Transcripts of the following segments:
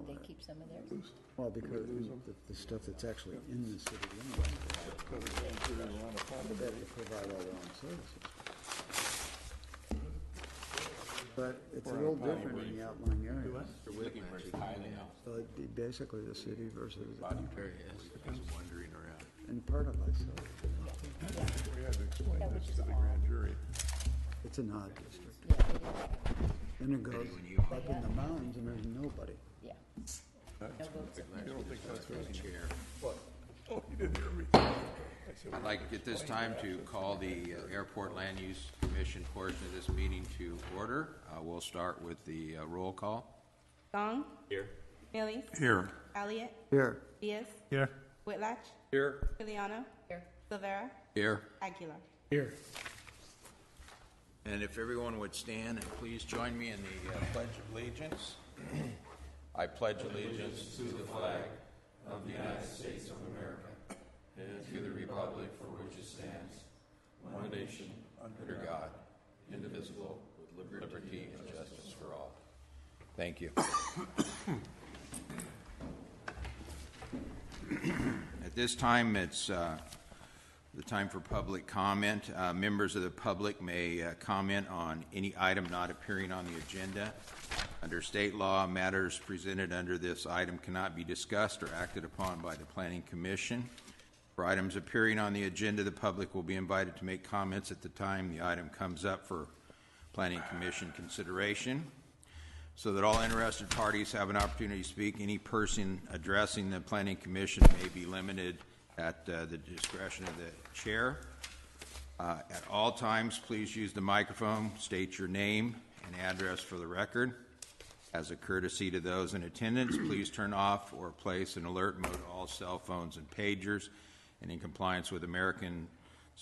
Did they keep some of theirs? Well, because the stuff that's actually in the city limits, they provide all their own services. But it's a little different in the outlying areas. So it'd be basically the city versus the country. Wandering around. And part of myself. We had to explain this to the grand jury. It's an odd district. Yeah, it is. Then it goes up in the mountains and there's nobody. Yeah. No votes. You don't think that's right? Chair. Oh, you didn't hear me. I'd like at this time to call the Airport Land Use Commission portion of this meeting to order. We'll start with the roll call. Gong. Here. Millies. Here. Elliott. Here. Diaz. Here. Whitlatch. Here. Giuliano. Here. Silvera. Here. Aguilar. Here. And if everyone would stand and please join me in the Pledge of Allegiance. I pledge allegiance to the flag of the United States of America and to the republic for which it stands, one nation, under God, indivisible, with liberty and justice for all. Thank you. At this time, it's the time for public comment. Members of the public may comment on any item not appearing on the agenda. Under state law, matters presented under this item cannot be discussed or acted upon by the Planning Commission. For items appearing on the agenda, the public will be invited to make comments at the time the item comes up for Planning Commission consideration. So that all interested parties have an opportunity to speak, any person addressing the Planning Commission may be limited at the discretion of the chair. At all times, please use the microphone, state your name and address for the record. As a courtesy to those in attendance, please turn off or place in alert mode all cell phones and pagers. And in compliance with Americans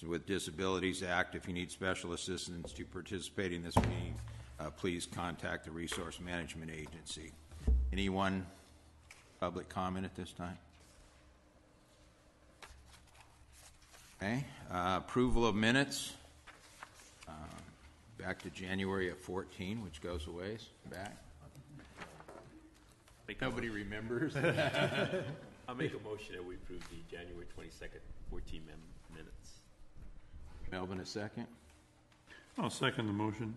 with Disabilities Act, if you need special assistance to participate in this meeting, please contact the Resource Management Agency. Anyone public comment at this time? Okay. Approval of minutes. Back to January of 14, which goes a ways back. Nobody remembers. I'll make a motion that we approve the January 22nd, 14 minutes. Melvin, a second. I'll second the motion.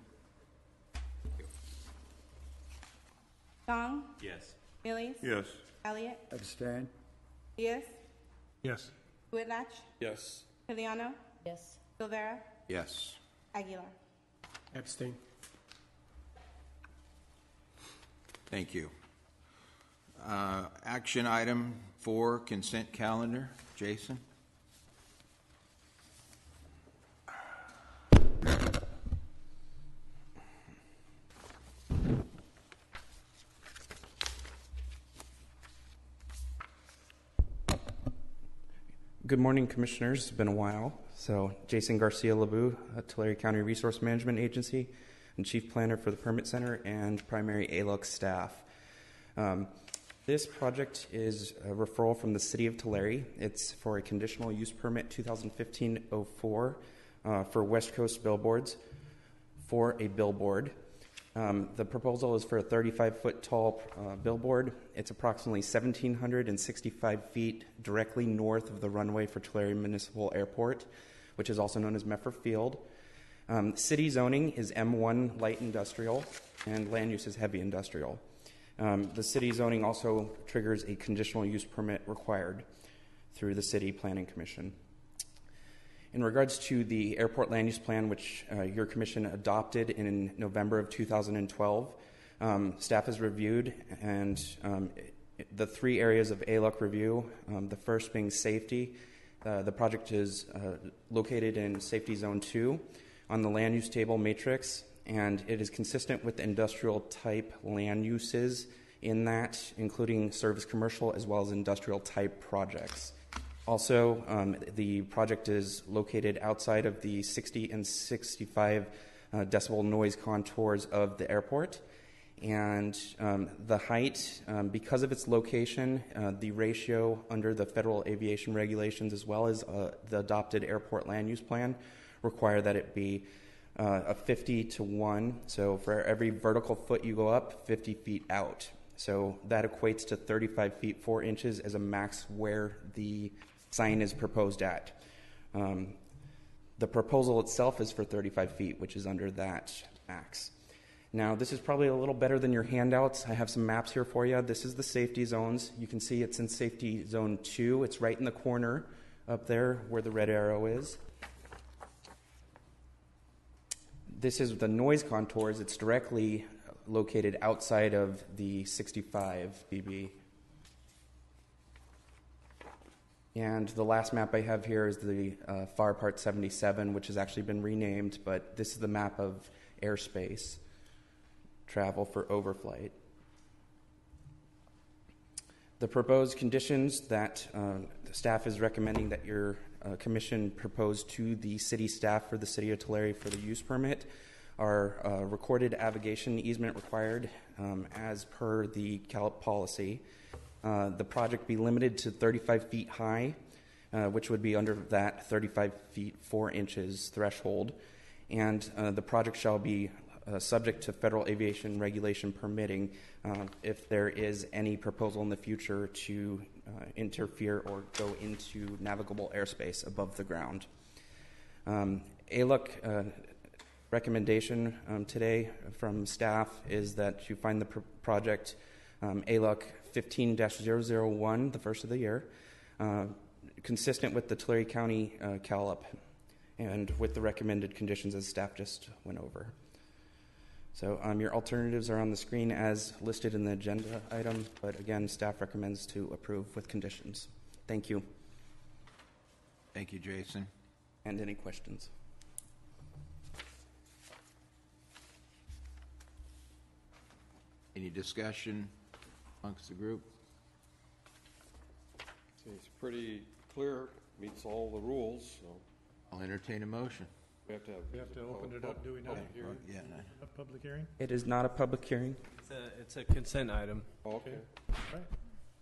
Gong. Yes. Millies. Yes. Elliott. Abstain? Diaz. Yes. Whitlatch. Yes. Giuliano. Yes. Silvera. Yes. Aguilar. Abstain. Thank you. Action item 4, consent calendar. Jason? Good morning, Commissioners. It's been a while. So, Jason Garcia-Lebu, Tulare County Resource Management Agency, and Chief Planner for the Permit Center and primary ALUC staff. This project is a referral from the City of Tulare. It's for a conditional use permit 2015-04 for West Coast Billboards for a billboard. The proposal is for a 35-foot tall billboard. It's approximately 1,765 feet directly north of the runway for Tulare Municipal Airport, which is also known as Meffer Field. City zoning is M1 light industrial, and land use is heavy industrial. The city zoning also triggers a conditional use permit required through the City Planning Commission. In regards to the airport land use plan, which your commission adopted in November of 2012, staff has reviewed, and the 3 areas of ALUC review, the first being safety. The project is located in Safety Zone 2 on the land use table matrix, and it is consistent with industrial type land uses in that, including service commercial as well as industrial type projects. Also, the project is located outside of the 60 and 65 decibel noise contours of the airport. And the height, because of its location, the ratio under the federal aviation regulations as well as the adopted airport land use plan require that it be a 50 to 1. So for every vertical foot you go up, 50 feet out. So that equates to 35 feet 4 inches as a max where the sign is proposed at. The proposal itself is for 35 feet, which is under that max. Now, this is probably a little better than your handouts. I have some maps here for you. This is the safety zones. You can see it's in safety zone 2. It's right in the corner up there where the red arrow is. This is the noise contours. It's directly located outside of the 65 dB. And the last map I have here is the FAR Part 77, which has actually been renamed, but this is the map of airspace travel for overflight. The proposed conditions that the staff is recommending that your commission propose to the city staff for the city of Tulare for the use permit are recorded navigation easement required as per the CALP policy. The project be limited to 35 feet high, which would be under that 35 feet 4 inches threshold. And the project shall be subject to federal aviation regulation permitting if there is any proposal in the future to interfere or go into navigable airspace above the ground. ALUC recommendation today from staff is that you find the project ALUC 15-001, the first of the year, consistent with the Tulare County CALP and with the recommended conditions as staff just went over. So your alternatives are on the screen as listed in the agenda item, but again, staff recommends to approve with conditions. Thank you. Thank you, Jason. And any questions? Any discussion amongst the group? Seems pretty clear, meets all the rules, so I'll entertain a motion. we have to have. We have to open it up, do we not? Yeah. A public hearing? It is not a public hearing. It's a consent item. Okay. Right.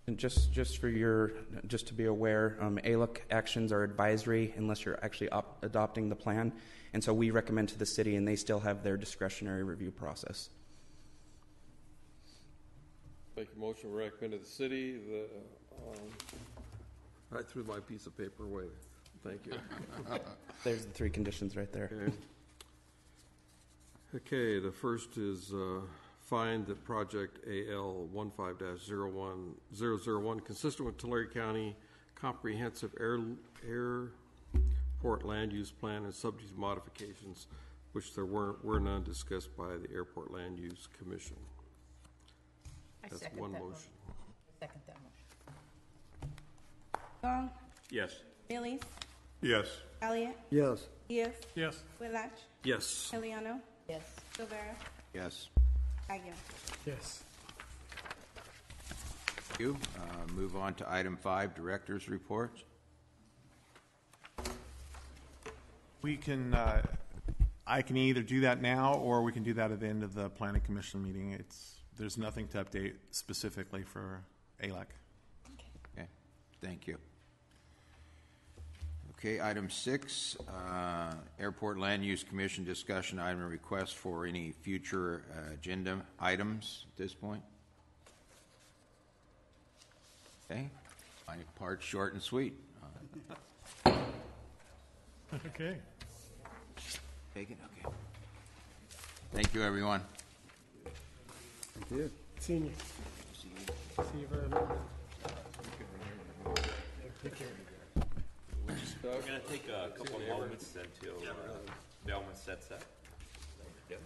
And just to be aware, ALUC actions are advisory unless you're actually adopting the plan, and so we recommend to the city, and they still have their discretionary review process. Make a motion, we recommend to the city, I threw my piece of paper away. Thank you. There's the 3 conditions right there. Okay, the first is find that project AL 15-01001 consistent with Tulare County Comprehensive Airport Land Use Plan and subject to modifications, which there were none discussed by the Airport Land Use Commission. That's one motion. Second that motion. Gong, Yes. Millies, Yes. Elliott, Yes. Diaz, Yes. Willach, Yes. Eliano, Yes. Silvera, Yes. Aguirre. Yes. Thank you. Move on to item 5, director's reports. We can, I can either do that now or we can do that at the end of the planning commission meeting. There's nothing to update specifically for ALEC. Okay, thank you. Okay, item 6, Airport Land Use Commission discussion item and request for any future agenda items at this point. Okay, my part short and sweet. Okay. Take it, okay. Thank you, everyone. Thank you. Senior. See you very much. Take care. We're going to take a couple of moments until Bellman sets up. Yep.